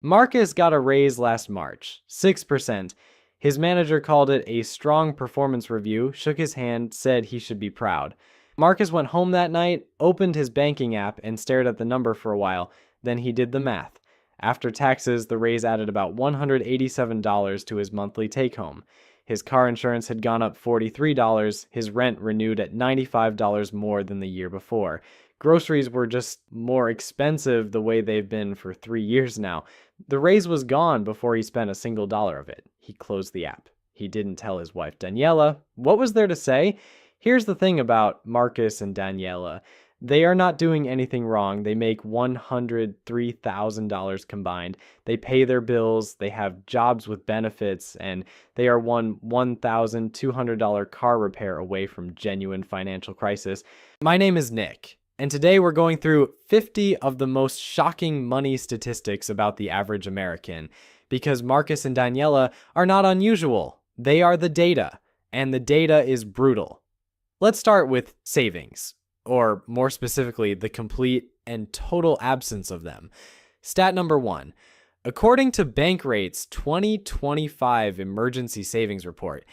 Marcus got a raise last March, 6%. His manager called it a strong performance review, shook his hand, said he should be proud. Marcus went home that night, opened his banking app, and stared at the number for a while. Then he did the math. After taxes, the raise added about $187 to his monthly take-home. His car insurance had gone up $43, his rent renewed at $95 more than the year before. Groceries were just more expensive the way they've been for 3 years now. The raise was gone before he spent a single dollar of it. He closed the app. He didn't tell his wife Daniela. What was there to say? Here's the thing about Marcus and Daniela. They are not doing anything wrong. They make $103,000 combined. They pay their bills, they have jobs with benefits, and they are one $1,200 car repair away from genuine financial crisis. My name is Nick, and today we're going through 50 of the most shocking money statistics about the average American, because Marcus and Daniela are not unusual. They are the data, and the data is brutal. Let's start with savings, or more specifically, the complete and total absence of them. Stat number 1. According to Bankrate's 2025 Emergency Savings Report,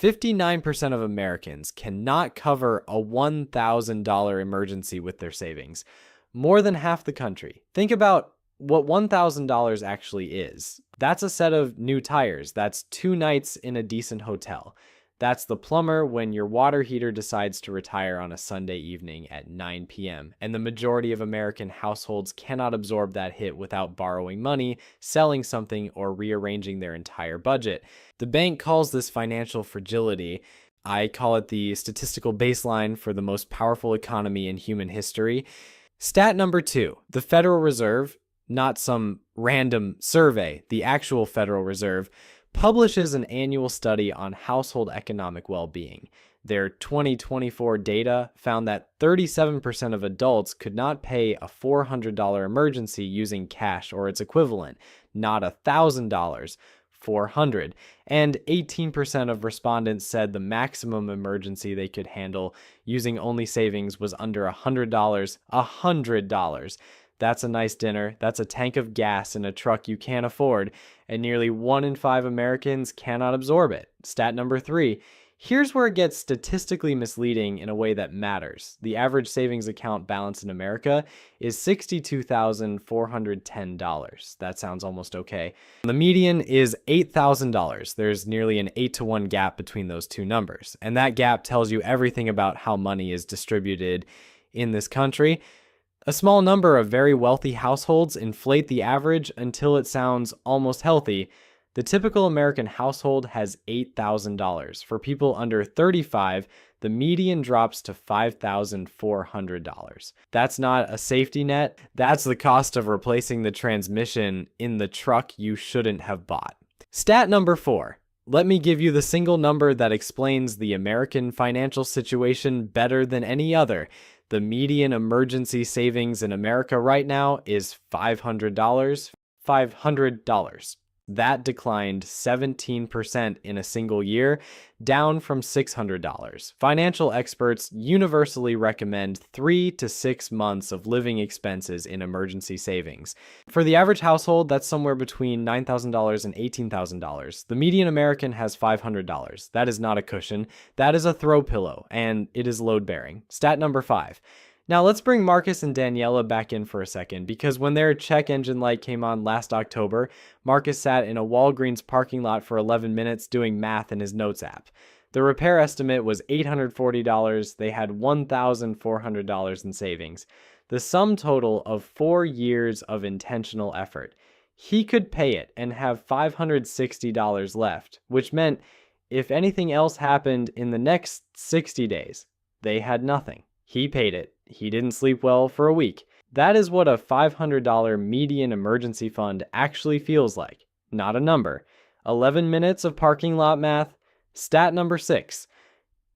59% of Americans cannot cover a $1,000 emergency with their savings. More than half the country. Think about what $1,000 actually is. That's a set of new tires. That's 2 nights in a decent hotel. That's the plumber when your water heater decides to retire on a Sunday evening at 9 p.m. And the majority of American households cannot absorb that hit without borrowing money, selling something, or rearranging their entire budget. The bank calls this financial fragility. I call it the statistical baseline for the most powerful economy in human history. Stat number 2, the Federal Reserve, not some random survey, the actual Federal Reserve, publishes an annual study on household economic well-being. Their 2024 data found that 37% of adults could not pay a $400 emergency using cash or its equivalent, not $1,000, $400. And 18% of respondents said the maximum emergency they could handle using only savings was under $100, $100. That's a nice dinner, that's a tank of gas in a truck you can't afford, and nearly 1 in 5 Americans cannot absorb it. Stat number 3. Here's where it gets statistically misleading in a way that matters. The average savings account balance in America is $62,410. That sounds almost okay. The median is $8,000. There's nearly an 8-to-1 gap between those two numbers. And that gap tells you everything about how money is distributed in this country. A small number of very wealthy households inflate the average until it sounds almost healthy. The typical American household has $8,000. For people under 35, the median drops to $5,400. That's not a safety net. That's the cost of replacing the transmission in the truck you shouldn't have bought. Stat number 4. Let me give you the single number that explains the American financial situation better than any other. The median emergency savings in America right now is $500. $500. That declined 17% in a single year, down from $600. Financial experts universally recommend 3 to 6 months of living expenses in emergency savings. For the average household, that's somewhere between $9,000 and $18,000. The median American has $500. That is not a cushion. That is a throw pillow, and it is load-bearing. Stat number 5. Now let's bring Marcus and Daniela back in for a second, because when their check engine light came on last October, Marcus sat in a Walgreens parking lot for 11 minutes doing math in his notes app. The repair estimate was $840. They had $1,400 in savings. The sum total of 4 years of intentional effort. He could pay it and have $560 left, which meant if anything else happened in the next 60 days, they had nothing. He paid it. He didn't sleep well for a week. That is what a $500 median emergency fund actually feels like. Not a number. 11 minutes of parking lot math. Stat number 6.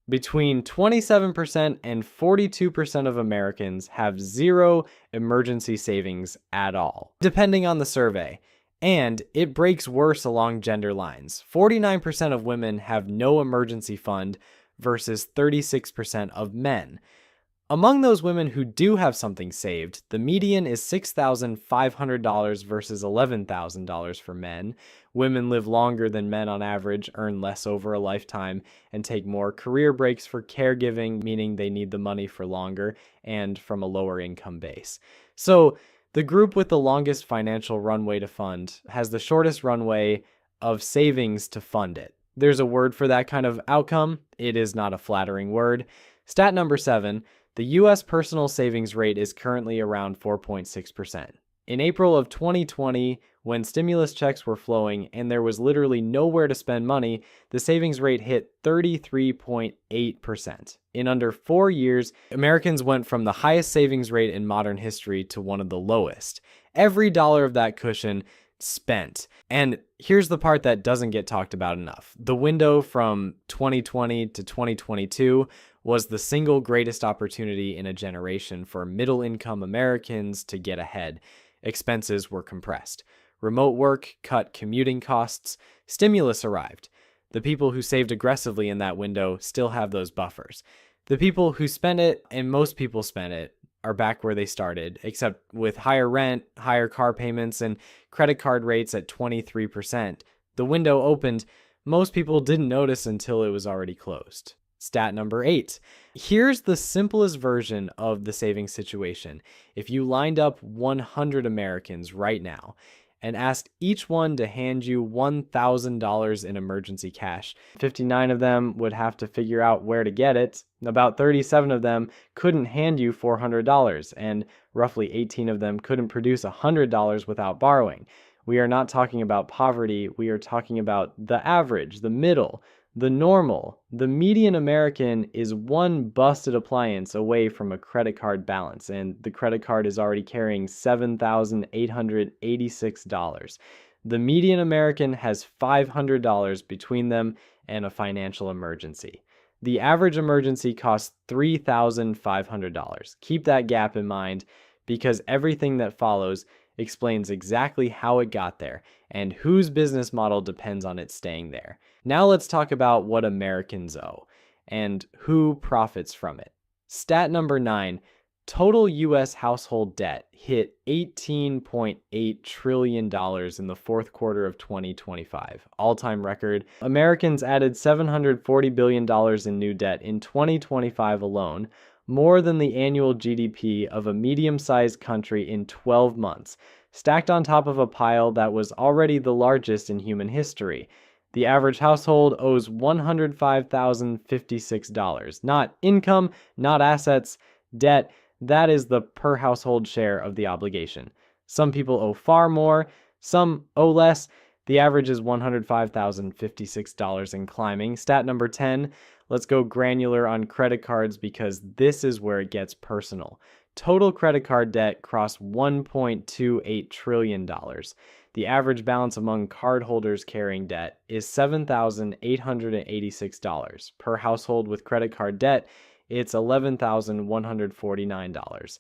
Between 27% and 42% of Americans have zero emergency savings at all, depending on the survey. And it breaks worse along gender lines. 49% of women have no emergency fund versus 36% of men. Among those women who do have something saved, the median is $6,500 versus $11,000 for men. Women live longer than men on average, earn less over a lifetime, and take more career breaks for caregiving, meaning they need the money for longer and from a lower income base. So the group with the longest financial runway to fund has the shortest runway of savings to fund it. There's a word for that kind of outcome. It is not a flattering word. Stat number 7. The U.S. personal savings rate is currently around 4.6%. In April of 2020, when stimulus checks were flowing and there was literally nowhere to spend money, the savings rate hit 33.8%. In under 4 years, Americans went from the highest savings rate in modern history to one of the lowest. Every dollar of that cushion spent. And here's the part that doesn't get talked about enough. The window from 2020 to 2022 was the single greatest opportunity in a generation for middle-income Americans to get ahead. Expenses were compressed. Remote work cut commuting costs. Stimulus arrived. The people who saved aggressively in that window still have those buffers. The people who spent it, and most people spent it, are back where they started, except with higher rent, higher car payments, and credit card rates at 23%. The window opened. Most people didn't notice until it was already closed. Stat number 8. Here's the simplest version of the savings situation. If you lined up 100 Americans right now and asked each one to hand you $1,000 in emergency cash, 59 of them would have to figure out where to get it. About 37 of them couldn't hand you $400, and roughly 18 of them couldn't produce $100 without borrowing. We are not talking about poverty. We are talking about the average, the middle, the normal. The median American is one busted appliance away from a credit card balance, and the credit card is already carrying $7,886. The median American has $500 between them and a financial emergency. The average emergency costs $3,500. Keep that gap in mind, because everything that follows explains exactly how it got there and whose business model depends on it staying there. Now let's talk about what Americans owe and who profits from it. Stat number 9, total U.S. household debt hit $18.8 trillion in the fourth quarter of 2025, all-time record. Americans added $740 billion in new debt in 2025 alone, more than the annual GDP of a medium-sized country in 12 months, stacked on top of a pile that was already the largest in human history. The average household owes $105,056. Not income, not assets, debt. That is the per household share of the obligation. Some people owe far more, some owe less. The average is $105,056 and climbing. Stat number 10, let's go granular on credit cards because this is where it gets personal. Total credit card debt crossed $1.28 trillion. The average balance among cardholders carrying debt is $7,886. Per household with credit card debt, it's $11,149.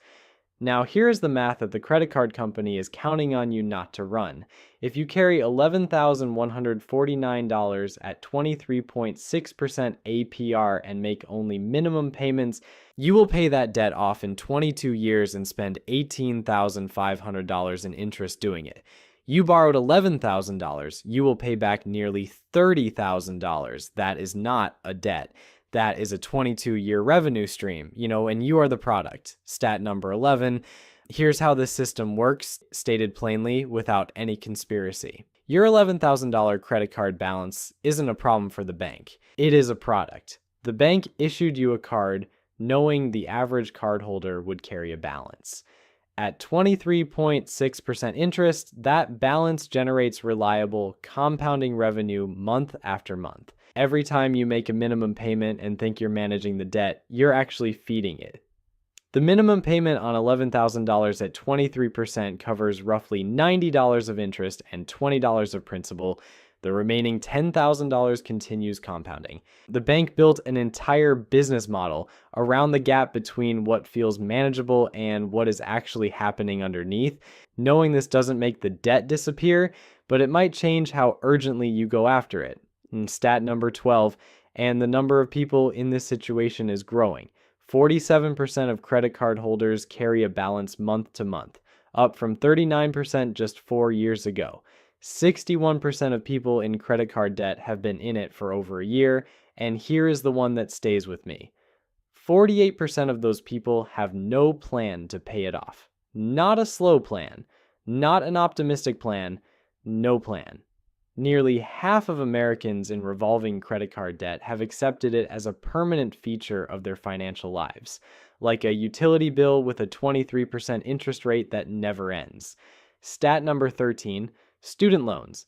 Now, here's the math that the credit card company is counting on you not to run. If you carry $11,149 at 23.6% APR and make only minimum payments, you will pay that debt off in 22 years and spend $18,500 in interest doing it. You borrowed $11,000, you will pay back nearly $30,000. That is not a debt. That is a 22-year revenue stream, and you are the product. Stat number 11. Here's how this system works, stated plainly without any conspiracy. Your $11,000 credit card balance isn't a problem for the bank. It is a product. The bank issued you a card knowing the average cardholder would carry a balance. At 23.6% interest, that balance generates reliable, compounding revenue month after month. Every time you make a minimum payment and think you're managing the debt, you're actually feeding it. The minimum payment on $11,000 at 23% covers roughly $90 of interest and $20 of principal. The remaining $10,000 continues compounding. The bank built an entire business model around the gap between what feels manageable and what is actually happening underneath. Knowing this doesn't make the debt disappear, but it might change how urgently you go after it. And stat number 12, and the number of people in this situation is growing. 47% of credit card holders carry a balance month to month, up from 39% just 4 years ago. 61% of people in credit card debt have been in it for over a year, and here is the one that stays with me. 48% of those people have no plan to pay it off. Not a slow plan, not an optimistic plan, no plan. Nearly half of Americans in revolving credit card debt have accepted it as a permanent feature of their financial lives, like a utility bill with a 23% interest rate that never ends. Stat number 13, student loans.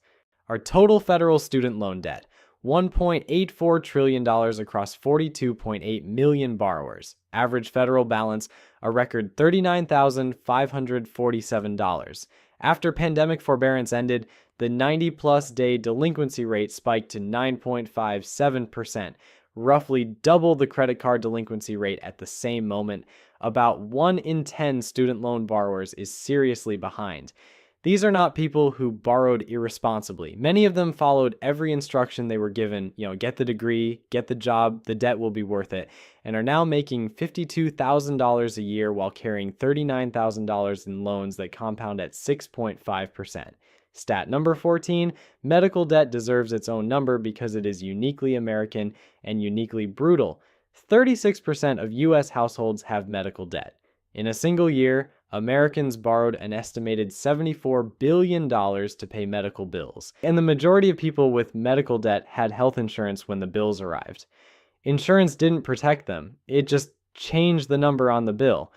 Our total federal student loan debt, $1.84 trillion across 42.8 million borrowers. Average federal balance, a record $39,547. After pandemic forbearance ended, the 90-plus day delinquency rate spiked to 9.57%, roughly double the credit card delinquency rate at the same moment. About 1 in 10 student loan borrowers is seriously behind. These are not people who borrowed irresponsibly. Many of them followed every instruction they were given, get the degree, get the job, the debt will be worth it, and are now making $52,000 a year while carrying $39,000 in loans that compound at 6.5%. Stat number 14, medical debt deserves its own number because it is uniquely American and uniquely brutal. 36% of U.S. households have medical debt. In a single year, Americans borrowed an estimated $74 billion to pay medical bills, and the majority of people with medical debt had health insurance when the bills arrived. Insurance didn't protect them, it just changed the number on the bill.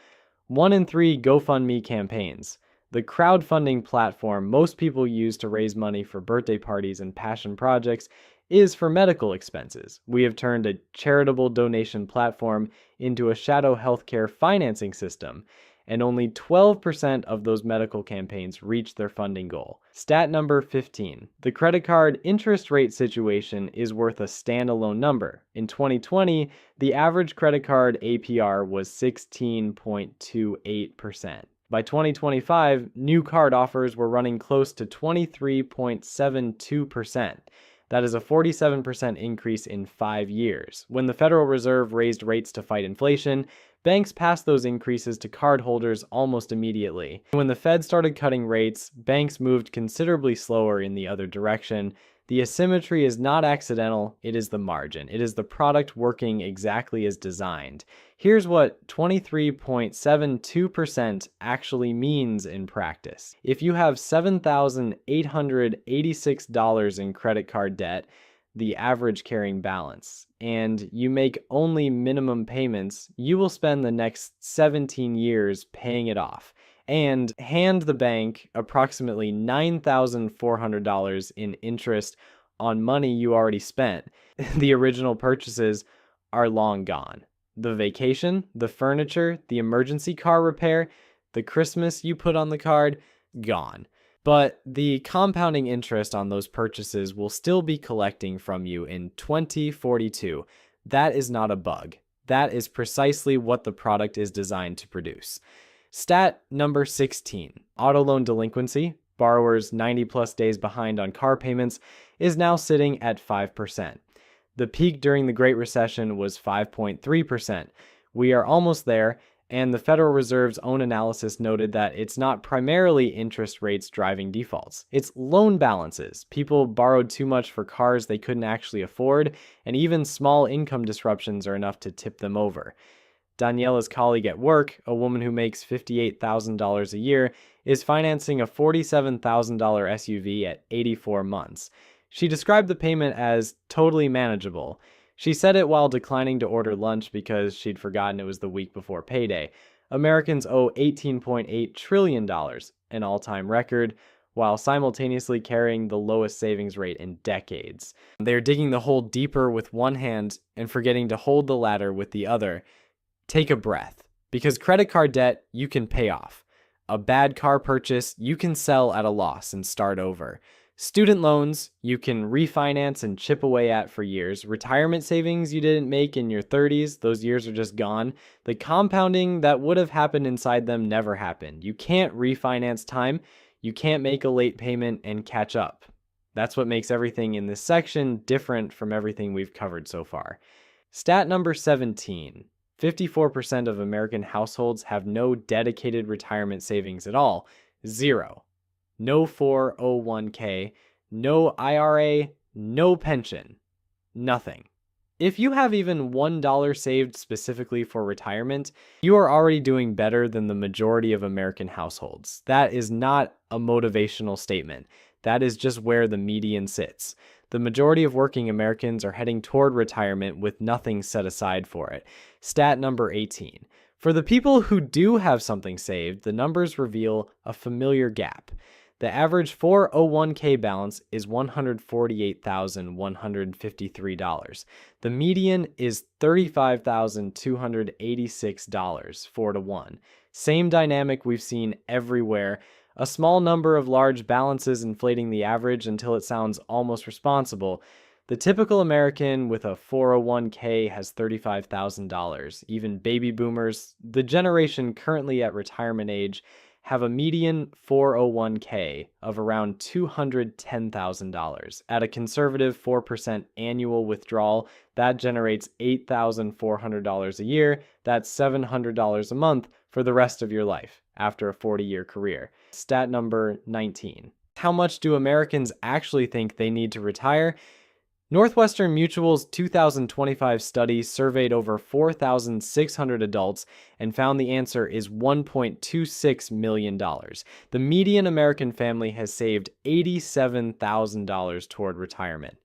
1 in 3 GoFundMe campaigns, the crowdfunding platform most people use to raise money for birthday parties and passion projects, is for medical expenses. We have turned a charitable donation platform into a shadow healthcare financing system, and only 12% of those medical campaigns reach their funding goal. Stat number 15. The credit card interest rate situation is worth a standalone number. In 2020, the average credit card APR was 16.28%. By 2025, new card offers were running close to 23.72%. That is a 47% increase in 5 years. When the Federal Reserve raised rates to fight inflation, banks passed those increases to cardholders almost immediately. When the Fed started cutting rates, banks moved considerably slower in the other direction. The asymmetry is not accidental, it is the margin. It is the product working exactly as designed. Here's what 23.72% actually means in practice. If you have $7,886 in credit card debt, the average carrying balance, and you make only minimum payments, you will spend the next 17 years paying it off and hand the bank approximately $9,400 in interest on money you already spent. The original purchases are long gone. The vacation, the furniture, the emergency car repair, the Christmas you put on the card, gone. But the compounding interest on those purchases will still be collecting from you in 2042. That is not a bug. That is precisely what the product is designed to produce. Stat number 16. Auto loan delinquency, borrowers 90 plus days behind on car payments, is now sitting at 5%. The peak during the Great Recession was 5.3%. We are almost there, and the Federal Reserve's own analysis noted that it's not primarily interest rates driving defaults. It's loan balances. People borrowed too much for cars they couldn't actually afford, and even small income disruptions are enough to tip them over. Daniela's colleague at work, a woman who makes $58,000 a year, is financing a $47,000 SUV at 84 months. She described the payment as totally manageable. She said it while declining to order lunch because she'd forgotten it was the week before payday. Americans owe $18.8 trillion, an all-time record, while simultaneously carrying the lowest savings rate in decades. They are digging the hole deeper with one hand and forgetting to hold the ladder with the other. Take a breath, because credit card debt you can pay off. A bad car purchase you can sell at a loss and start over. Student loans you can refinance and chip away at for years. Retirement savings you didn't make in your 30s, those years are just gone. The compounding that would have happened inside them never happened. You can't refinance time. You can't make a late payment and catch up. That's what makes everything in this section different from everything we've covered so far. Stat number 17. 54% of American households have no dedicated retirement savings at all. Zero. No 401k, no IRA, no pension. Nothing. If you have even $1 saved specifically for retirement, you are already doing better than the majority of American households. That is not a motivational statement. That is just where the median sits. The majority of working Americans are heading toward retirement with nothing set aside for it. Stat number 18. For the people who do have something saved, the numbers reveal a familiar gap. The average 401k balance is $148,153. The median is $35,286, 4-to-1. Same dynamic we've seen everywhere. A small number of large balances inflating the average until it sounds almost responsible. The typical American with a 401k has $35,000. Even baby boomers, the generation currently at retirement age, have a median 401k of around $210,000. At a conservative 4% annual withdrawal, that generates $8,400 a year. That's $700 a month for the rest of your life after a 40-year career. Stat number 19. How much do Americans actually think they need to retire? Northwestern Mutual's 2025 study surveyed over 4,600 adults and found the answer is $1.26 million. The median American family has saved $87,000 toward retirement.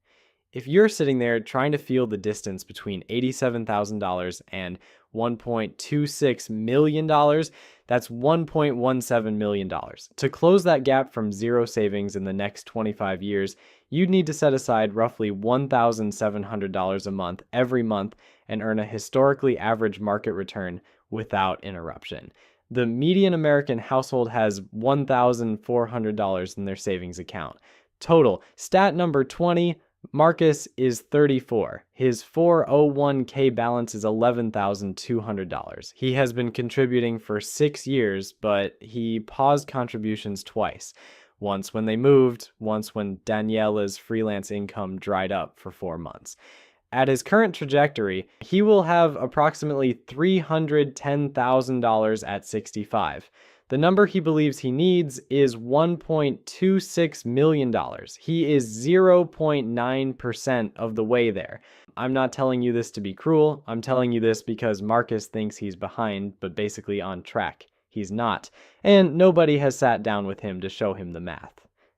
If you're sitting there trying to feel the distance between $87,000 and $1.26 million, that's $1.17 million. To close that gap from zero savings in the next 25 years, you'd need to set aside roughly $1,700 a month every month and earn a historically average market return without interruption. The median American household has $1,400 in their savings account. Total, stat number 20, Marcus is 34. His 401k balance is $11,200. He has been contributing for 6 years, but he paused contributions twice. Once when they moved, once when Daniela's freelance income dried up for 4 months. At his current trajectory, he will have approximately $310,000 at 65. The number he believes he needs is $1.26 million. He is 0.9% of the way there. I'm not telling you this to be cruel. I'm telling you this because Marcus thinks he's behind, but basically on track. He's not. And nobody has sat down with him to show him the math.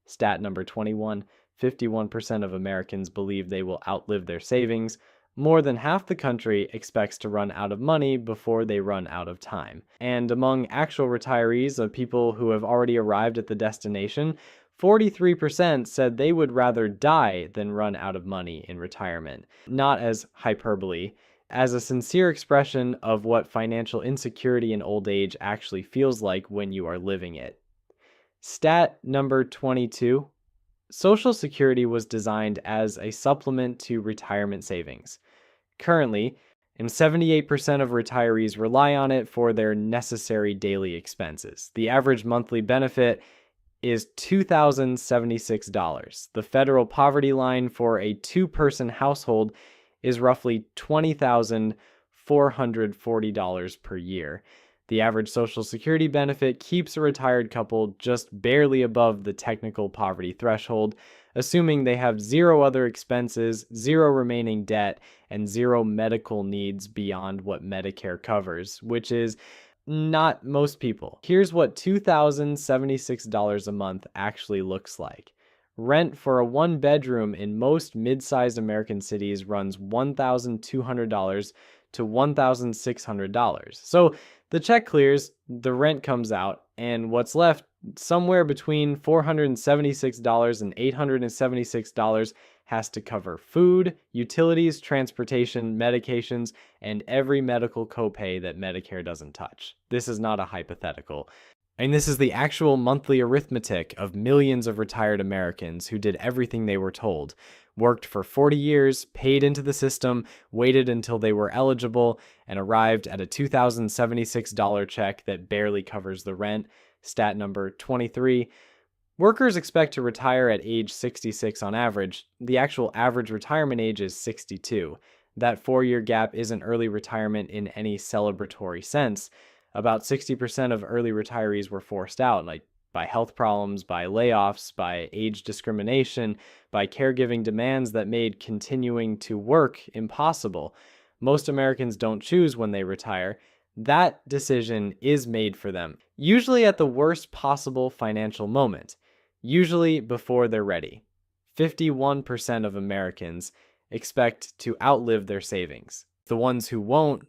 Stat number 21, 51% of Americans believe they will outlive their savings. More than half the country expects to run out of money before they run out of time. And among actual retirees of people who have already arrived at the destination, 43% said they would rather die than run out of money in retirement. Not as hyperbole, as a sincere expression of what financial insecurity in old age actually feels like when you are living it. Stat number 22. Social Security was designed as a supplement to retirement savings. Currently, 78% of retirees rely on it for their necessary daily expenses. The average monthly benefit is $2,076. The federal poverty line for a two-person household is roughly $20,440 per year. The average Social Security benefit keeps a retired couple just barely above the technical poverty threshold, assuming they have zero other expenses, zero remaining debt, and zero medical needs beyond what Medicare covers, which is not most people. Here's what $2,076 a month actually looks like. Rent for a one-bedroom in most mid-sized American cities runs $1,200 to $1,600. So the check clears, the rent comes out, and what's left, somewhere between $476 and $876, has to cover food, utilities, transportation, medications, and every medical copay that Medicare doesn't touch. This is not a hypothetical. And this is the actual monthly arithmetic of millions of retired Americans who did everything they were told, worked for 40 years, paid into the system, waited until they were eligible, and arrived at a $2,076 check that barely covers the rent. Stat number 23. Workers expect to retire at age 66 on average. The actual average retirement age is 62. That 4-year gap isn't early retirement in any celebratory sense. About 60% of early retirees were forced out, like by health problems, by layoffs, by age discrimination, by caregiving demands that made continuing to work impossible. Most Americans don't choose when they retire. That decision is made for them, usually at the worst possible financial moment, usually before they're ready. 51% of Americans expect to outlive their savings. The ones who won't,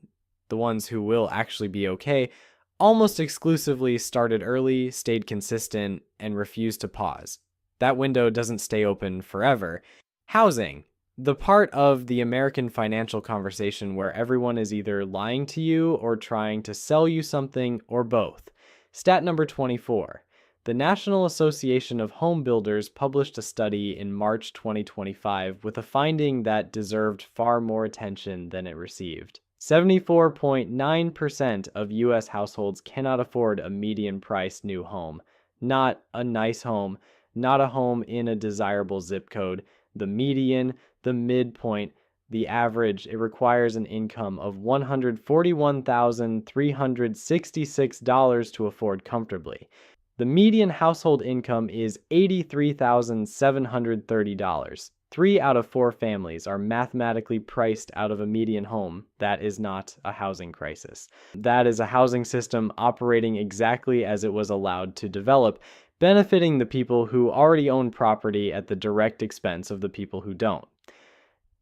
the ones who will actually be okay, almost exclusively started early, stayed consistent, and refused to pause. That window doesn't stay open forever. Housing, the part of the American financial conversation where everyone is either lying to you or trying to sell you something or both. Stat number 24. The National Association of Home Builders published a study in March 2025 with a finding that deserved far more attention than it received. 74.9% of U.S. households cannot afford a median-priced new home. Not a nice home, not a home in a desirable zip code. The median, the midpoint, the average, it requires an income of $141,366 to afford comfortably. The median household income is $83,730. 3 out of 4 families are mathematically priced out of a median home. That is not a housing crisis. That is a housing system operating exactly as it was allowed to develop, benefiting the people who already own property at the direct expense of the people who don't.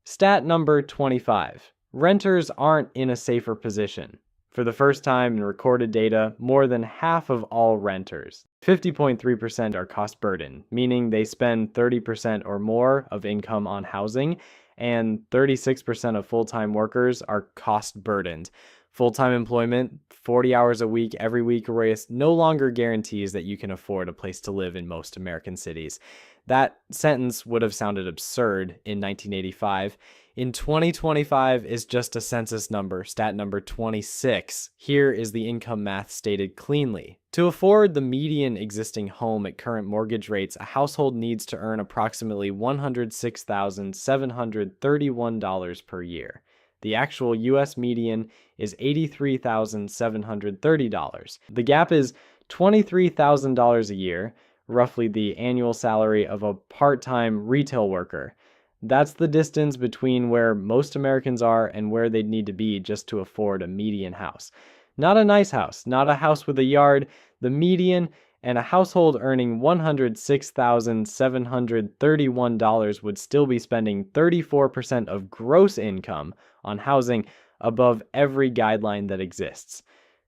Stat number 25. Renters aren't in a safer position. For the first time in recorded data, more than half of all renters, 50.3%, are cost burdened, meaning they spend 30% or more of income on housing, and 36% of full-time workers are cost burdened. Full-time employment, 40 hours a week, every week, no longer guarantees that you can afford a place to live in most American cities. That sentence would have sounded absurd in 1985. In 2025 is just a census number, stat number 26. Here is the income math stated cleanly. To afford the median existing home at current mortgage rates, a household needs to earn approximately $106,731 per year. The actual U.S. median is $83,730. The gap is $23,000 a year, roughly the annual salary of a part-time retail worker. That's the distance between where most Americans are and where they'd need to be just to afford a median house. Not a nice house, not a house with a yard, the median, and a household earning $106,731 would still be spending 34% of gross income on housing above every guideline that exists.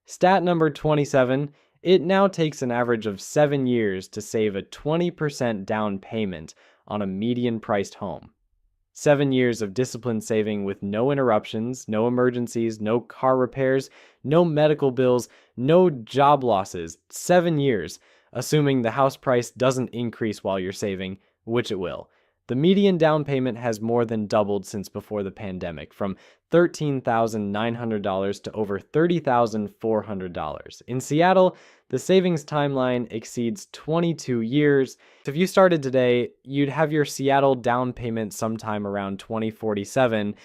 Stat number 27. It now takes an average of 7 years to save a 20% down payment on a median-priced home. 7 years of disciplined saving with no interruptions, no emergencies, no car repairs, no medical bills, no job losses. 7 years, assuming the house price doesn't increase while you're saving, which it will. The median down payment has more than doubled since before the pandemic, from $13,900 to over $30,400. In Seattle, the savings timeline exceeds 22 years. So if you started today, you'd have your Seattle down payment sometime around 2047.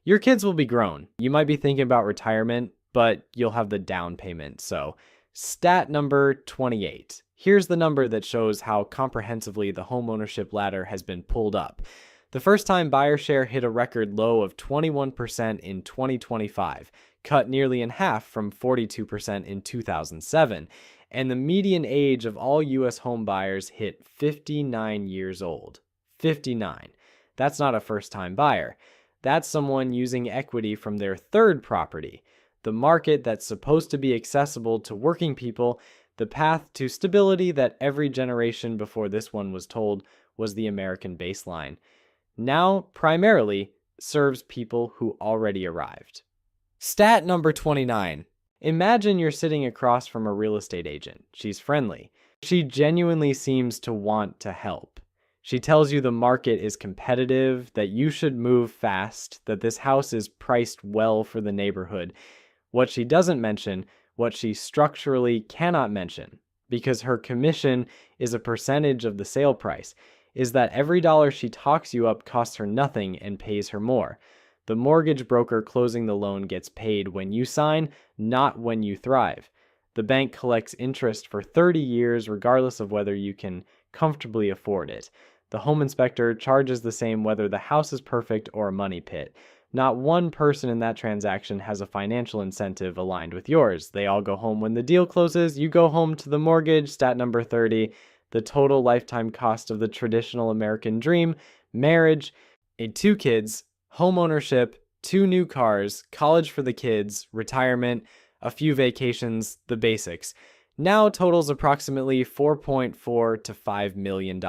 Your kids will be grown. You might be thinking about retirement, but you'll have the down payment. So stat number 28. Here's the number that shows how comprehensively the homeownership ladder has been pulled up. The first-time buyer share hit a record low of 21% in 2025, cut nearly in half from 42% in 2007, and the median age of all U.S. home buyers hit 59 years old. 59. That's not a first-time buyer. That's someone using equity from their third property. The market that's supposed to be accessible to working people, the path to stability that every generation before this one was told was the American baseline, now primarily serves people who already arrived. Stat number 29. Imagine you're sitting across from a real estate agent. She's friendly. She genuinely seems to want to help. She tells you the market is competitive, that you should move fast, that this house is priced well for the neighborhood. What she doesn't mention, what she structurally cannot mention, because her commission is a percentage of the sale price, is that every dollar she talks you up costs her nothing and pays her more. The mortgage broker closing the loan gets paid when you sign, not when you thrive. The bank collects interest for 30 years regardless of whether you can comfortably afford it. The home inspector charges the same whether the house is perfect or a money pit. Not one person in that transaction has a financial incentive aligned with yours. They all go home when the deal closes. You go home to the mortgage. Stat number 30, the total lifetime cost of the traditional American dream, marriage, 2 kids, home ownership, 2 new cars, college for the kids, retirement, a few vacations, the basics. Now totals approximately $4.4 to $5 million.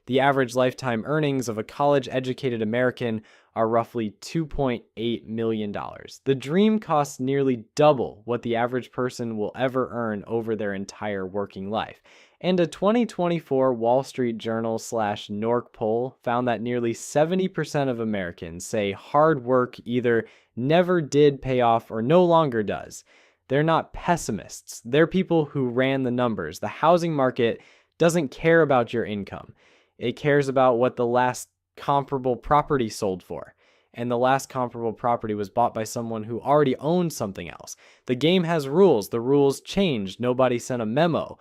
The average lifetime earnings of a college-educated American are roughly $2.8 million. The dream costs nearly double what the average person will ever earn over their entire working life. And a 2024 Wall Street Journal/NORC poll found that nearly 70% of Americans say hard work either never did pay off or no longer does. They're not pessimists. They're people who ran the numbers. The housing market doesn't care about your income. It cares about what the last comparable property sold for. And the last comparable property was bought by someone who already owned something else. The game has rules. The rules changed. Nobody sent a memo.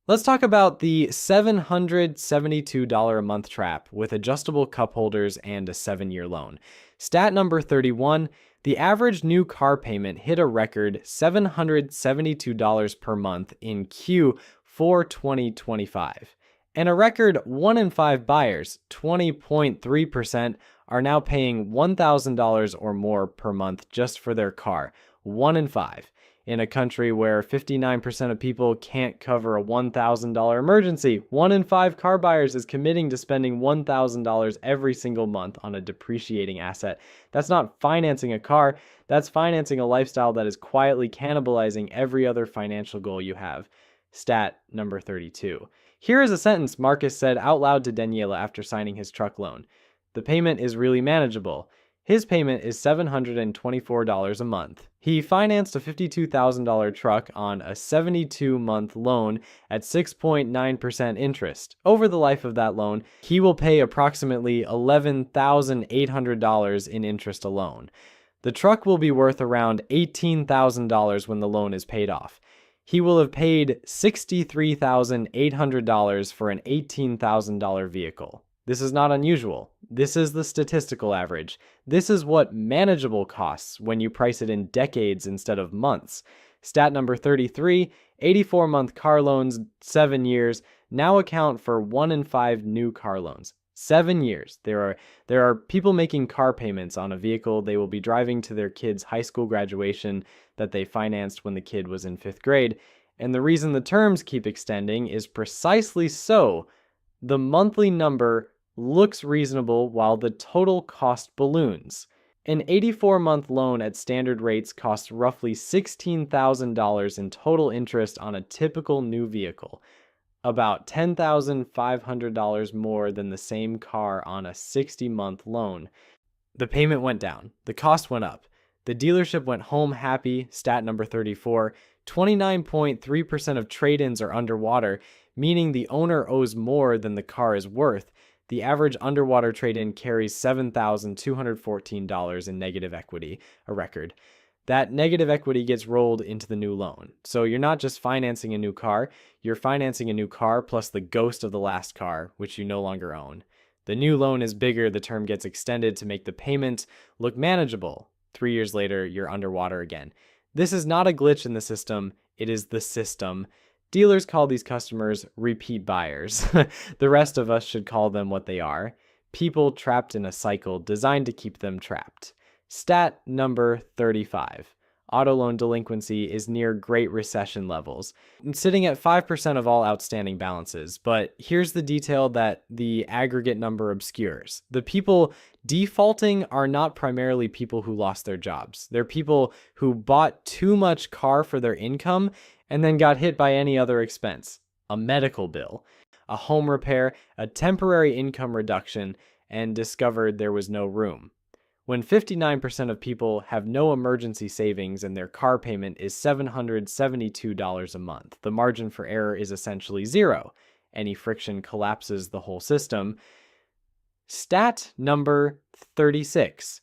Let's talk about the $772 a month trap with adjustable cup holders and a 7-year loan. Stat number 31, the average new car payment hit a record $772 per month in Q4 2025. And a record 1 in 5 buyers, 20.3%, are now paying $1,000 or more per month just for their car. 1 in 5. In a country where 59% of people can't cover a $1,000 emergency, 1 in 5 car buyers is committing to spending $1,000 every single month on a depreciating asset. That's not financing a car, that's financing a lifestyle that is quietly cannibalizing every other financial goal you have. Stat number 32. Here is a sentence Marcus said out loud to Daniela after signing his truck loan. The payment is really manageable. His payment is $724 a month. He financed a $52,000 truck on a 72-month loan at 6.9% interest. Over the life of that loan, he will pay approximately $11,800 in interest alone. The truck will be worth around $18,000 when the loan is paid off. He will have paid $63,800 for an $18,000 vehicle. This is not unusual. This is the statistical average. This is what manageable costs when you price it in decades instead of months. Stat number 33, 84-month car loans, 7 years, now account for 1 in 5 new car loans. 7 years. There are people making car payments on a vehicle they will be driving to their kid's high school graduation that they financed when the kid was in 5th grade. And the reason the terms keep extending is precisely so. The monthly number looks reasonable while the total cost balloons. An 84-month loan at standard rates costs roughly $16,000 in total interest on a typical new vehicle. About $10,500 more than the same car on a 60-month loan. The payment went down. The cost went up. The dealership went home happy. Stat number 34. 29.3% of trade-ins are underwater, meaning the owner owes more than the car is worth. The average underwater trade-in carries $7,214 in negative equity, a record. That negative equity gets rolled into the new loan. So you're not just financing a new car, you're financing a new car plus the ghost of the last car, which you no longer own. The new loan is bigger, the term gets extended to make the payment look manageable. 3 years later, you're underwater again. This is not a glitch in the system, it is the system. Dealers call these customers repeat buyers. The rest of us should call them what they are. People trapped in a cycle designed to keep them trapped. Stat number 35. Auto loan delinquency is near Great Recession levels, sitting at 5% of all outstanding balances. But here's the detail that the aggregate number obscures. The people defaulting are not primarily people who lost their jobs. They're people who bought too much car for their income and then got hit by any other expense. A medical bill, a home repair, a temporary income reduction, and discovered there was no room. When 59% of people have no emergency savings and their car payment is $772 a month, the margin for error is essentially zero. Any friction collapses the whole system. Stat number 36.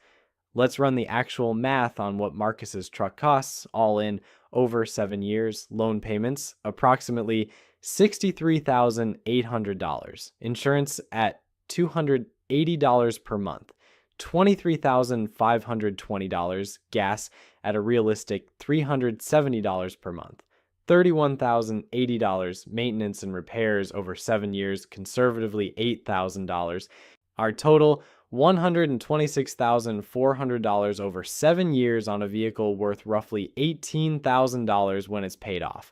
Let's run the actual math on what Marcus's truck costs, all in over 7 years, loan payments, approximately $63,800, insurance at $280 per month, $23,520, gas at a realistic $370 per month, $31,080, maintenance and repairs over 7 years, conservatively $8,000. Our total, $126,400 over 7 years on a vehicle worth roughly $18,000 when it's paid off.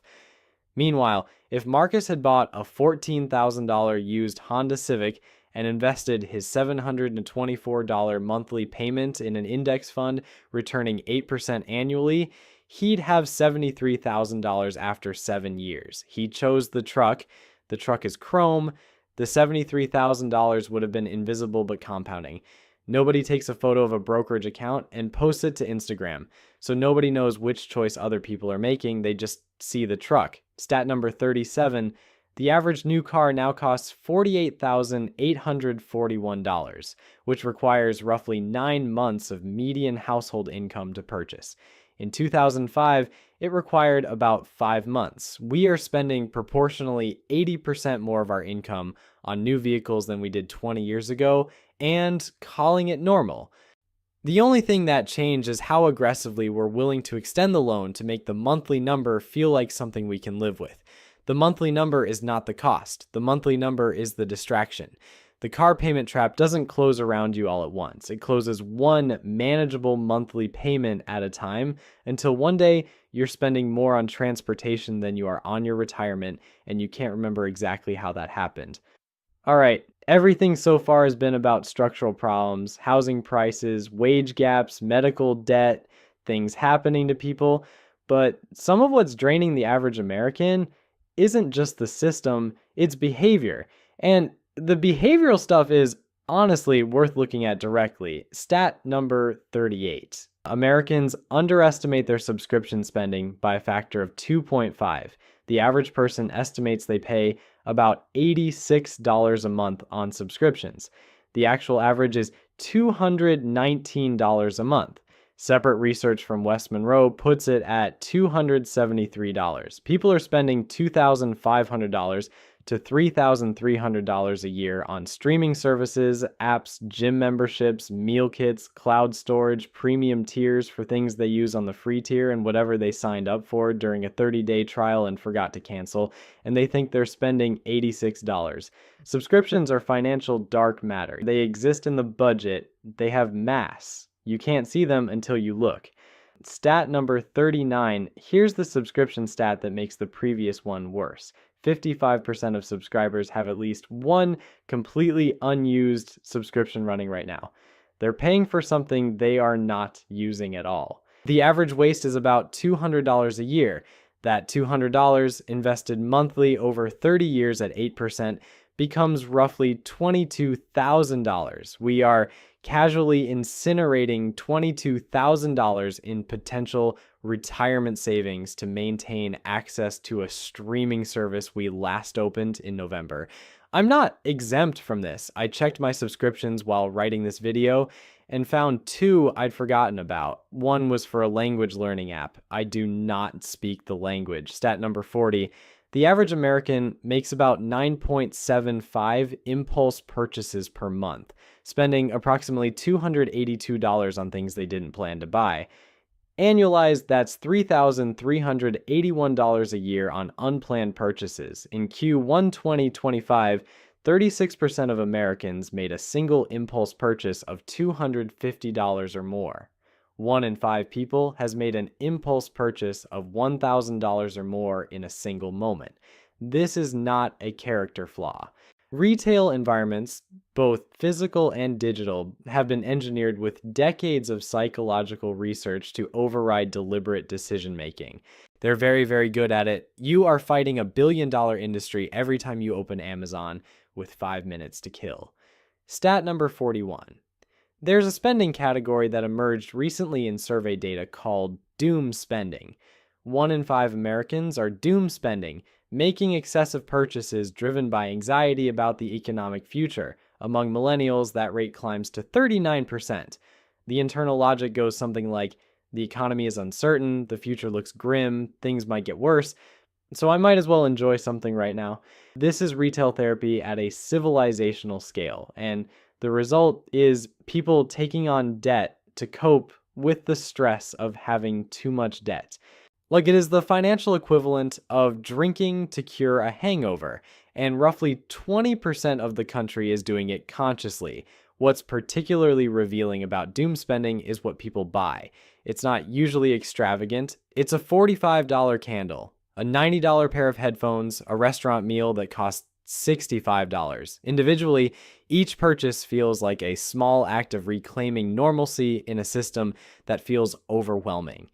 Meanwhile, if Marcus had bought a $14,000 used Honda Civic and invested his $724 monthly payment in an index fund, returning 8% annually, he'd have $73,000 after 7 years. He chose the truck. The truck is chrome. The $73,000 would have been invisible but compounding. Nobody takes a photo of a brokerage account and posts it to Instagram, so nobody knows which choice other people are making. They just see the truck. Stat number 37, the average new car now costs $48,841, which requires roughly 9 months of median household income to purchase. In 2005, it required about 5 months. We are spending proportionally 80% more of our income on new vehicles than we did 20 years ago, and calling it normal. The only thing that changed is how aggressively we're willing to extend the loan to make the monthly number feel like something we can live with. The monthly number is not the cost. The monthly number is the distraction. The car payment trap doesn't close around you all at once. It closes one manageable monthly payment at a time until one day you're spending more on transportation than you are on your retirement, and you can't remember exactly how that happened. All right, everything so far has been about structural problems, housing prices, wage gaps, medical debt, things happening to people. But some of what's draining the average American isn't just the system, it's behavior. And the behavioral stuff is honestly worth looking at directly. Stat number 38. Americans underestimate their subscription spending by a factor of 2.5. The average person estimates they pay about $86 a month on subscriptions. The actual average is $219 a month. Separate research from West Monroe puts it at $273. People are spending $2,500 to $3,300 a year on streaming services, apps, gym memberships, meal kits, cloud storage, premium tiers for things they use on the free tier, and whatever they signed up for during a 30-day trial and forgot to cancel, and they think they're spending $86. Subscriptions are financial dark matter. They exist in the budget. They have mass. You can't see them until you look. Stat number 39, here's the subscription stat that makes the previous one worse. 55% of subscribers have at least one completely unused subscription running right now. They're paying for something they are not using at all. The average waste is about $200 a year. That $200 invested monthly over 30 years at 8% becomes roughly $22,000. We are casually incinerating $22,000 in potential retirement savings to maintain access to a streaming service we last opened in November. I'm not exempt from this. I checked my subscriptions while writing this video and found 2 I'd forgotten about. One was for a language learning app. I do not speak the language. Stat number 40. The average American makes about 9.75 impulse purchases per month, spending approximately $282 on things they didn't plan to buy. Annualized, that's $3,381 a year on unplanned purchases. In Q1 2025, 36% of Americans made a single impulse purchase of $250 or more. 1 in 5 people has made an impulse purchase of $1,000 or more in a single moment. This is not a character flaw. Retail environments, both physical and digital, have been engineered with decades of psychological research to override deliberate decision making. They're very, very good at it. You are fighting a billion-dollar industry every time you open Amazon with 5 minutes to kill. Stat number 41. There's a spending category that emerged recently in survey data called doom spending. 1 in 5 Americans are doom spending, making excessive purchases driven by anxiety about the economic future. Among millennials, that rate climbs to 39%. The internal logic goes something like, the economy is uncertain, the future looks grim, things might get worse, so I might as well enjoy something right now. This is retail therapy at a civilizational scale, and the result is people taking on debt to cope with the stress of having too much debt. Like, it is the financial equivalent of drinking to cure a hangover, and roughly 20% of the country is doing it consciously. What's particularly revealing about doom spending is what people buy. It's not usually extravagant. It's a $45 candle, a $90 pair of headphones, a restaurant meal that costs $65. Individually, each purchase feels like a small act of reclaiming normalcy in a system that feels overwhelming.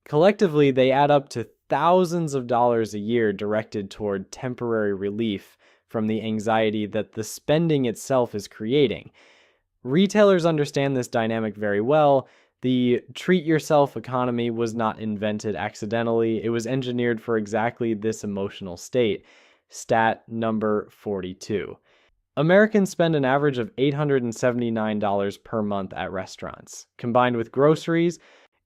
Collectively, they add up to thousands of dollars a year directed toward temporary relief from the anxiety that the spending itself is creating. Retailers understand this dynamic very well. The treat yourself economy was not invented accidentally. It was engineered for exactly this emotional state. Stat number 42. Americans spend an average of $879 per month at restaurants. Combined with groceries,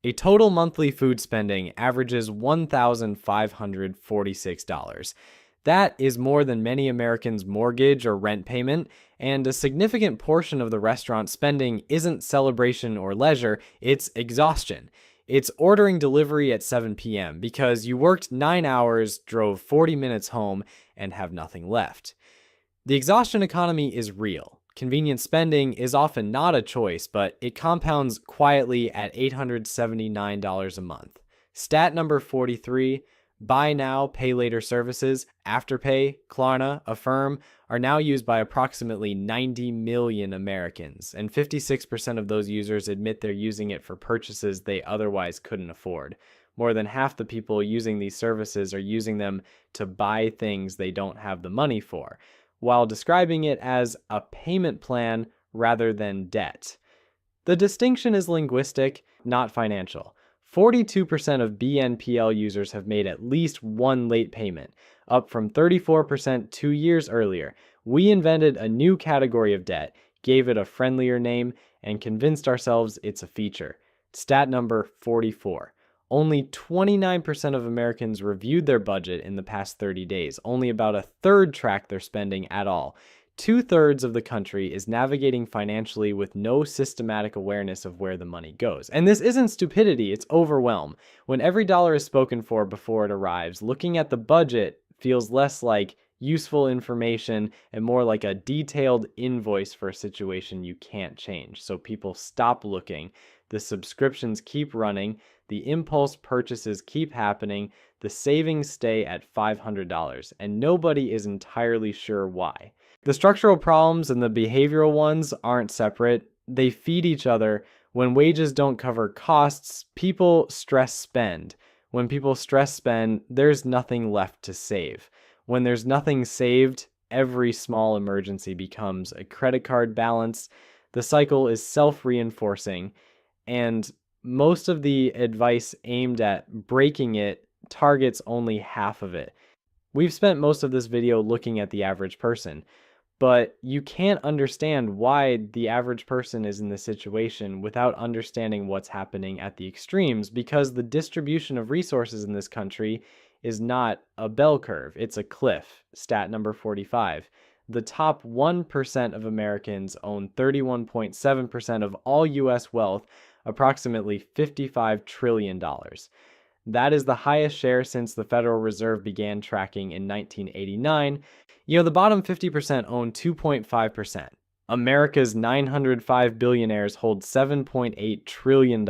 a total monthly food spending averages $1,546. That is more than many Americans' mortgage or rent payment, and a significant portion of the restaurant spending isn't celebration or leisure, it's exhaustion. It's ordering delivery at 7 p.m. because you worked 9 hours, drove 40 minutes home, and have nothing left. The exhaustion economy is real. Convenient spending is often not a choice, but it compounds quietly at $879 a month. Stat number 43, buy now, pay later services, Afterpay, Klarna, Affirm, are now used by approximately 90 million Americans, and 56% of those users admit they're using it for purchases they otherwise couldn't afford. More than half the people using these services are using them to buy things they don't have the money for, while describing it as a payment plan rather than debt. The distinction is linguistic, not financial. 42% of BNPL users have made at least one late payment, up from 34% 2 years earlier. We invented a new category of debt, gave it a friendlier name, and convinced ourselves it's a feature. Stat number 44. Only 29% of Americans reviewed their budget in the past 30 days. Only about a third tracked their spending at all. 2/3 of the country is navigating financially with no systematic awareness of where the money goes. And this isn't stupidity, it's overwhelm. When every dollar is spoken for before it arrives, looking at the budget feels less like useful information and more like a detailed invoice for a situation you can't change. So people stop looking. The subscriptions keep running. The impulse purchases keep happening. The savings stay at $500, and nobody is entirely sure why. The structural problems and the behavioral ones aren't separate. They feed each other. When wages don't cover costs, people stress spend. When people stress spend, there's nothing left to save. When there's nothing saved, every small emergency becomes a credit card balance. The cycle is self-reinforcing, and most of the advice aimed at breaking it targets only half of it. We've spent most of this video looking at the average person, but you can't understand why the average person is in this situation without understanding what's happening at the extremes, because the distribution of resources in this country is not a bell curve, it's a cliff. Stat number 45. The top 1% of Americans own 31.7% of all U.S. wealth, approximately $55 trillion. That is the highest share since the Federal Reserve began tracking in 1989. The bottom 50% own 2.5%. America's 905 billionaires hold $7.8 trillion,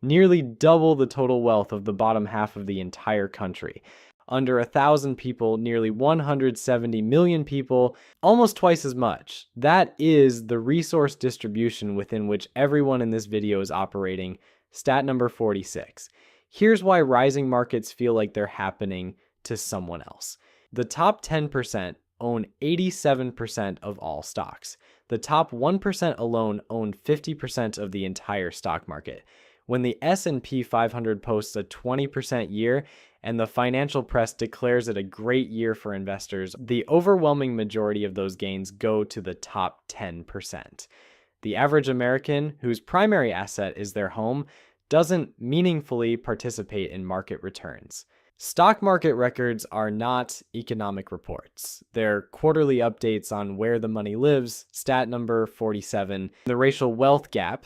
nearly double the total wealth of the bottom half of the entire country. Under 1,000 people, nearly 170 million people, almost twice as much. That is the resource distribution within which everyone in this video is operating. Stat number 46. Here's why rising markets feel like they're happening to someone else. The top 10% own 87% of all stocks. The top 1% alone own 50% of the entire stock market. When the S&P 500 posts a 20% year and the financial press declares it a great year for investors, the overwhelming majority of those gains go to the top 10%. The average American, whose primary asset is their home, doesn't meaningfully participate in market returns. Stock market records are not economic reports. They're quarterly updates on where the money lives, stat number 47. The racial wealth gap,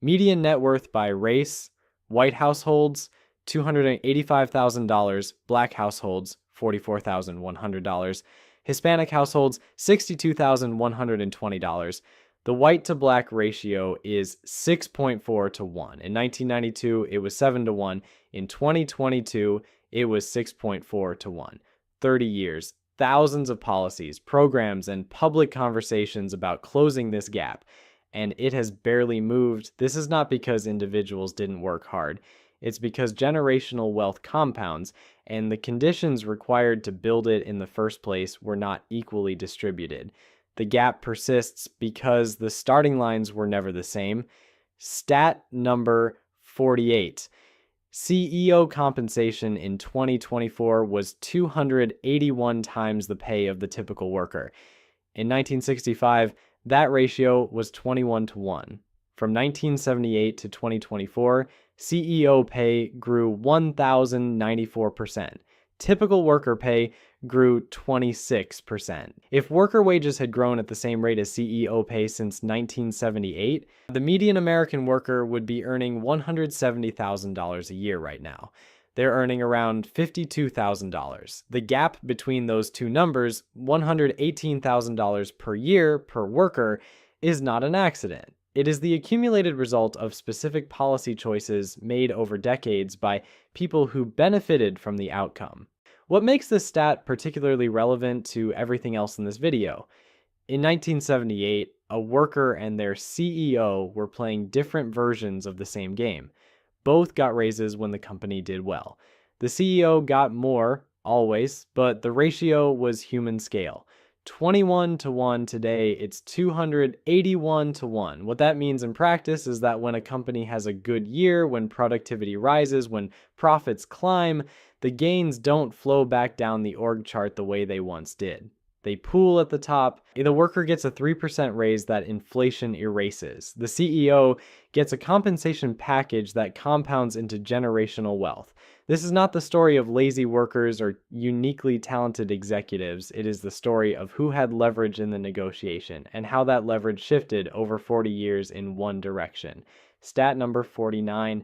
median net worth by race, white households, $285,000, black households, $44,100, Hispanic households, $62,120. The white to black ratio is 6.4 to 1. In 1992, it was 7 to 1. In 2022, it was 6.4 to 1. 30 years, thousands of policies, programs, and public conversations about closing this gap, and it has barely moved. This is not because individuals didn't work hard. It's because generational wealth compounds, and the conditions required to build it in the first place were not equally distributed. The gap persists because the starting lines were never the same. Stat number 48. CEO compensation in 2024 was 281 times the pay of the typical worker. In 1965, that ratio was 21 to 1. From 1978 to 2024, CEO pay grew 1,094%. Typical worker pay grew 26%. If worker wages had grown at the same rate as CEO pay since 1978, the median American worker would be earning $170,000 a year right now. They're earning around $52,000. The gap between those two numbers, $118,000 per year per worker, is not an accident. It is the accumulated result of specific policy choices made over decades by people who benefited from the outcome. What makes this stat particularly relevant to everything else in this video? In 1978, a worker and their CEO were playing different versions of the same game. Both got raises when the company did well. The CEO got more, always, but the ratio was human scale. 21 to 1 today, it's 281 to 1. What that means in practice is that when a company has a good year, when productivity rises, when profits climb, the gains don't flow back down the org chart the way they once did. They pool at the top. The worker gets a 3% raise that inflation erases. The CEO gets a compensation package that compounds into generational wealth. This is not the story of lazy workers or uniquely talented executives. It is the story of who had leverage in the negotiation and how that leverage shifted over 40 years in one direction. Stat number 49.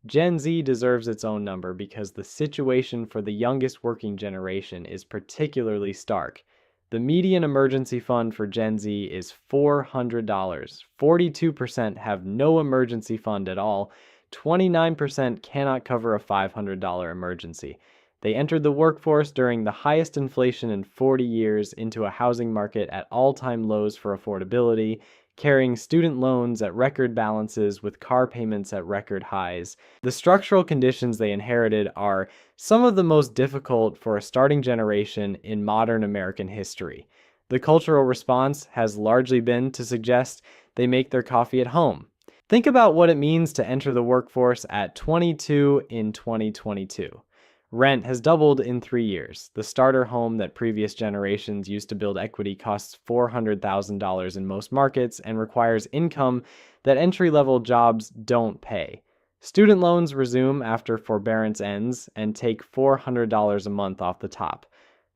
Gen Z deserves its own number because the situation for the youngest working generation is particularly stark. The median emergency fund for Gen Z is $400. 42% have no emergency fund at all. 29% cannot cover a $500 emergency. They entered the workforce during the highest inflation in 40 years into a housing market at all-time lows for affordability, carrying student loans at record balances with car payments at record highs. The structural conditions they inherited are some of the most difficult for a starting generation in modern American history. The cultural response has largely been to suggest they make their coffee at home. Think about what it means to enter the workforce at 22 in 2022. Rent has doubled in 3 years. The starter home that previous generations used to build equity costs $400,000 in most markets and requires income that entry-level jobs don't pay. Student loans resume after forbearance ends and take $400 a month off the top.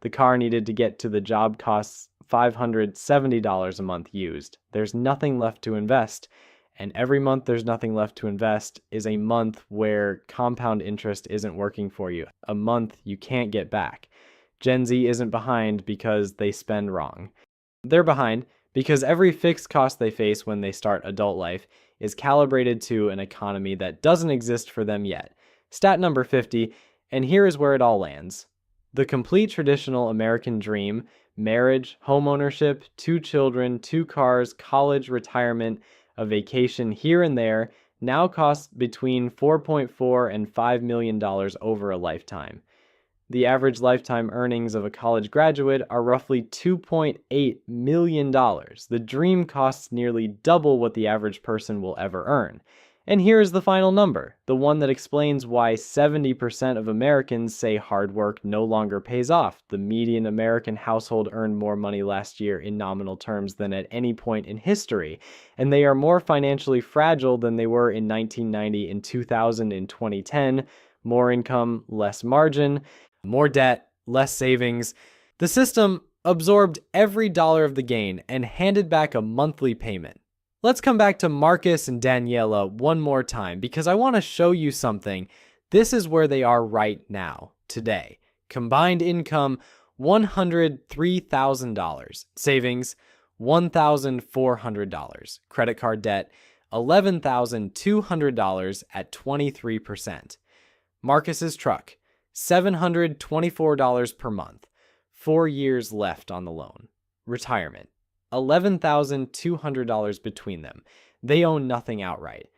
The car needed to get to the job costs $570 a month used. There's nothing left to invest. And every month there's nothing left to invest is a month where compound interest isn't working for you, a month you can't get back. Gen Z isn't behind because they spend wrong. They're behind because every fixed cost they face when they start adult life is calibrated to an economy that doesn't exist for them yet. Stat number 50, and here is where it all lands. The complete traditional American dream, marriage, homeownership, 2 children, 2 cars, college, retirement, a vacation here and there, now costs between $4.4 and $5 million over a lifetime. The average lifetime earnings of a college graduate are roughly $2.8 million. The dream costs nearly double what the average person will ever earn. And here is the final number, the one that explains why 70% of Americans say hard work no longer pays off. The median American household earned more money last year in nominal terms than at any point in history, and they are more financially fragile than they were in 1990, in 2000, in 2010. More income, less margin, more debt, less savings. The system absorbed every dollar of the gain and handed back a monthly payment. Let's come back to Marcus and Daniela one more time because I want to show you something. This is where they are right now, today. Combined income, $103,000. Savings, $1,400. Credit card debt, $11,200 at 23%. Marcus's truck, $724 per month. 4 years left on the loan. Retirement, $11,200 between them. They own nothing outright.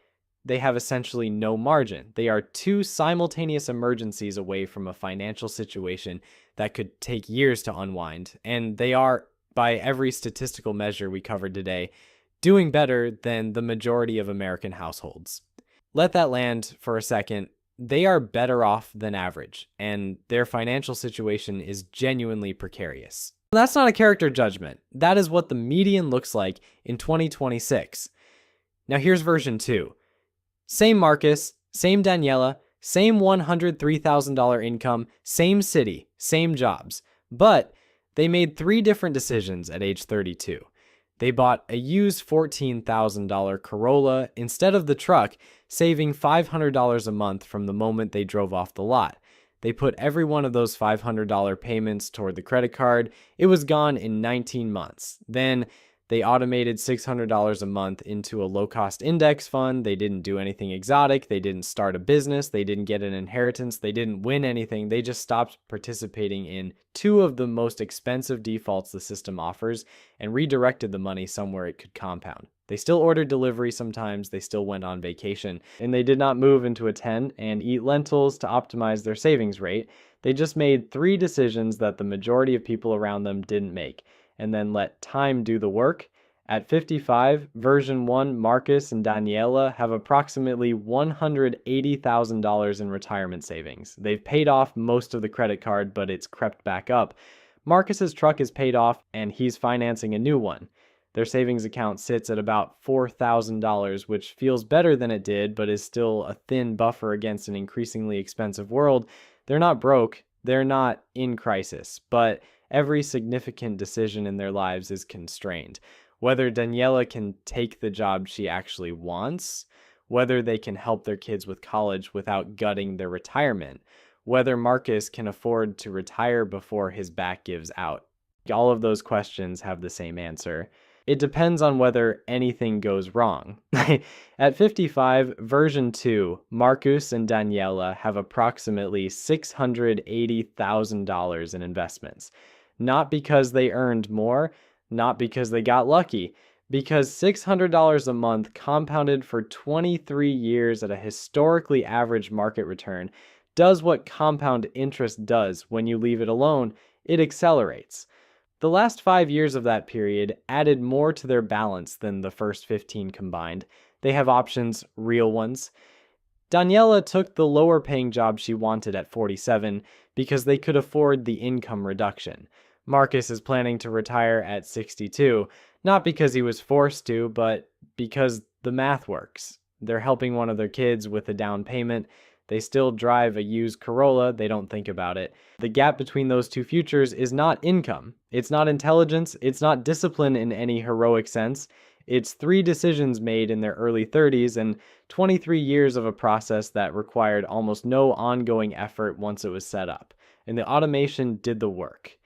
They have essentially no margin. They are two simultaneous emergencies away from a financial situation that could take years to unwind, and they are, by every statistical measure we covered today, doing better than the majority of American households. Let that land for a second. They are better off than average, and their financial situation is genuinely precarious. That's not a character judgment. That is what the median looks like in 2026. Now here's version 2. Same Marcus, same Daniela, same $103,000 income, same city, same jobs. But they made 3 different decisions at age 32. They bought a used $14,000 Corolla instead of the truck, saving $500 a month from the moment they drove off the lot. They put every one of those $500 payments toward the credit card. It was gone in 19 months. Then they automated $600 a month into a low-cost index fund. They didn't do anything exotic. They didn't start a business. They didn't get an inheritance. They didn't win anything. They just stopped participating in 2 of the most expensive defaults the system offers and redirected the money somewhere it could compound. They still ordered delivery sometimes. They still went on vacation. And they did not move into a tent and eat lentils to optimize their savings rate. They just made 3 decisions that the majority of people around them didn't make, and then let time do the work. At 55, version 1, Marcus and Daniela have approximately $180,000 in retirement savings. They've paid off most of the credit card, but it's crept back up. Marcus's truck is paid off, and he's financing a new one. Their savings account sits at about $4,000, which feels better than it did, but is still a thin buffer against an increasingly expensive world. They're not broke. They're not in crisis, but every significant decision in their lives is constrained. Whether Daniela can take the job she actually wants, whether they can help their kids with college without gutting their retirement, whether Marcus can afford to retire before his back gives out. All of those questions have the same answer. It depends on whether anything goes wrong. At 55, version 2, Marcus and Daniela have approximately $680,000 in investments. Not because they earned more, not because they got lucky, because $600 a month compounded for 23 years at a historically average market return does what compound interest does when you leave it alone. It accelerates. The last 5 years of that period added more to their balance than the first 15 combined. They have options, real ones. Daniela took the lower paying job she wanted at 47 because they could afford the income reduction. Marcus is planning to retire at 62, not because he was forced to, but because the math works. They're helping one of their kids with a down payment. They still drive a used Corolla. They don't think about it. The gap between those 2 futures is not income. It's not intelligence. It's not discipline in any heroic sense. It's 3 decisions made in their early 30s and 23 years of a process that required almost no ongoing effort once it was set up. And the automation did the work.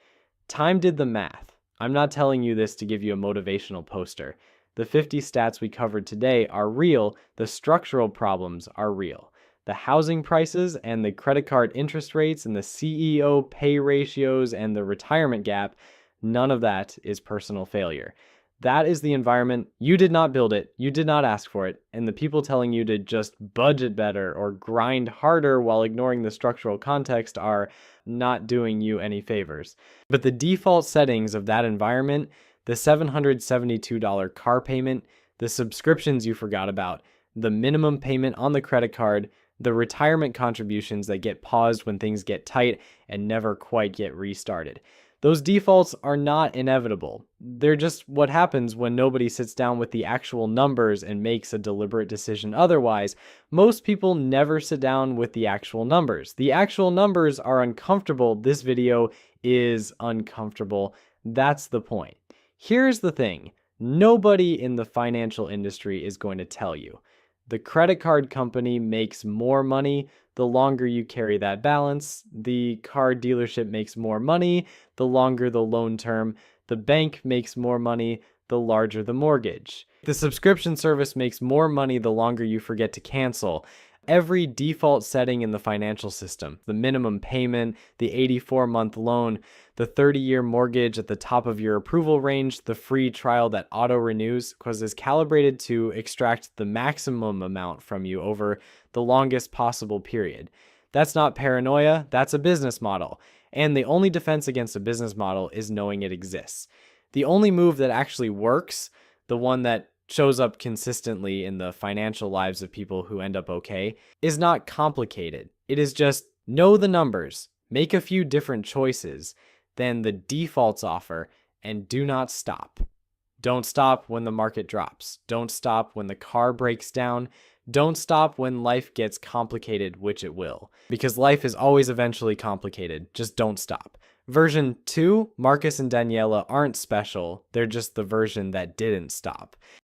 Time did the math. I'm not telling you this to give you a motivational poster. The 50 stats we covered today are real. The structural problems are real. The housing prices and the credit card interest rates and the CEO pay ratios and the retirement gap, none of that is personal failure. That is the environment. You did not build it. You did not ask for it. And the people telling you to just budget better or grind harder while ignoring the structural context are not doing you any favors. But the default settings of that environment, the $772 car payment, the subscriptions you forgot about, the minimum payment on the credit card, the retirement contributions that get paused when things get tight and never quite get restarted. Those defaults are not inevitable. They're just what happens when nobody sits down with the actual numbers and makes a deliberate decision otherwise. Most people never sit down with the actual numbers. The actual numbers are uncomfortable. This video is uncomfortable. That's the point. Here's the thing. Nobody in the financial industry is going to tell you. The credit card company makes more money the longer you carry that balance. The car dealership makes more money the longer the loan term. The bank makes more money the larger the mortgage. The subscription service makes more money the longer you forget to cancel. Every default setting in the financial system, the minimum payment, the 84-month loan, the 30-year mortgage at the top of your approval range, the free trial that auto-renews, because is calibrated to extract the maximum amount from you over the longest possible period. That's not paranoia, that's a business model. And the only defense against a business model is knowing it exists. The only move that actually works, the one that shows up consistently in the financial lives of people who end up okay, is not complicated. It is just know the numbers, make a few different choices than the defaults offer, and do not stop. Don't stop when the market drops. Don't stop when the car breaks down. Don't stop when life gets complicated, which it will. Because life is always eventually complicated. Just don't stop. Version 2, Marcus and Daniela aren't special. They're just the version that didn't stop.